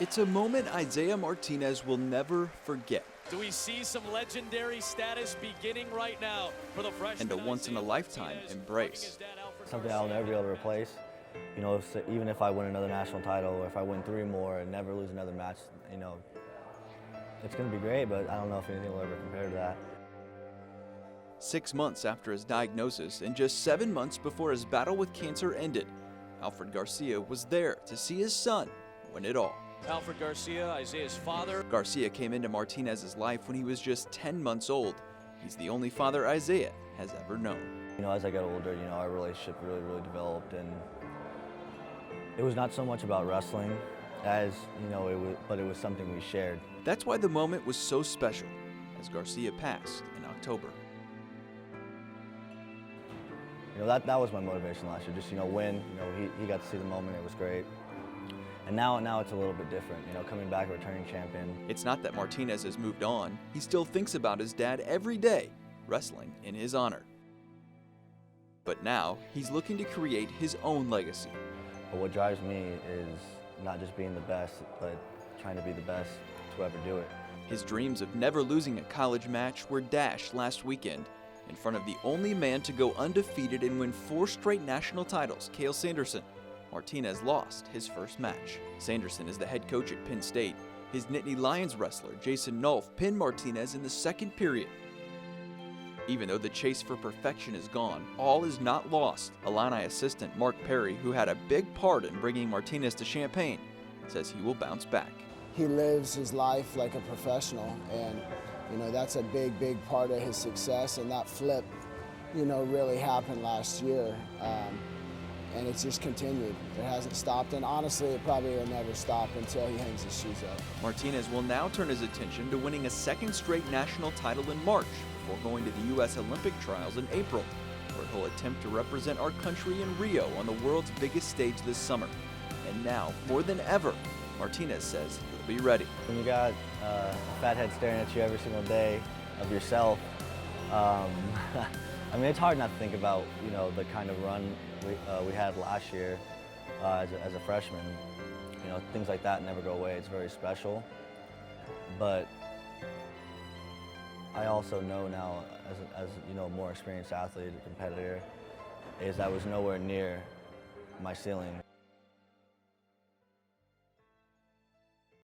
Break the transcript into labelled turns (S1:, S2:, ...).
S1: It's a moment Isaiah Martinez will never forget.
S2: Do we see some legendary status beginning right now for the freshman?
S1: And a once-in-a-lifetime embrace.
S3: Something I'll never be able to replace. You know, even if I win another national title, or if I win 3 more and never lose another match, you know, it's going to be great, but I don't know if anything will ever compare to that.
S1: 6 months after his diagnosis and just 7 months before his battle with cancer ended, Alfred Garcia was there to see his son win it all.
S2: Alfred Garcia, Isaiah's father.
S1: Garcia came into Martinez's life when he was just 10 months old. He's the only father Isaiah has ever known.
S3: You know, as I got older, you know, our relationship really developed, and it was not so much about wrestling as, you know, but it was something we shared.
S1: That's why the moment was so special as Garcia passed in October.
S3: You know, that was my motivation last year, just, you know, win. You know, he got to see the moment, it was great. And now it's a little bit different, you know, coming back a returning champion.
S1: It's not that Martinez has moved on. He still thinks about his dad every day, wrestling in his honor. But now, he's looking to create his own legacy.
S3: But what drives me is not just being the best, but trying to be the best to ever do it.
S1: His dreams of never losing a college match were dashed last weekend in front of the only man to go undefeated and win 4 straight national titles, Cael Sanderson. Martinez lost his first match. Sanderson is the head coach at Penn State. His Nittany Lions wrestler, Jason Nolf, pinned Martinez in the second period. Even though the chase for perfection is gone, all is not lost. Illini assistant Mark Perry, who had a big part in bringing Martinez to Champaign, says he will bounce back.
S4: He lives his life like a professional, and you know, that's a big part of his success, and that flip, you know, really happened last year. And it's just continued. It hasn't stopped, and honestly, it probably will never stop until he hangs his shoes up.
S1: Martinez will now turn his attention to winning a 2nd straight national title in March before going to the U.S. Olympic trials in April, where he'll attempt to represent our country in Rio on the world's biggest stage this summer. And now, more than ever, Martinez says he'll be ready.
S3: When you got a fat head staring at you every single day of yourself, I mean, it's hard not to think about, you know, the kind of run we had last year as a freshman. You know, things like that never go away. It's very special. But I also know now, as you know, a more experienced athlete, a competitor, is I was nowhere near my ceiling.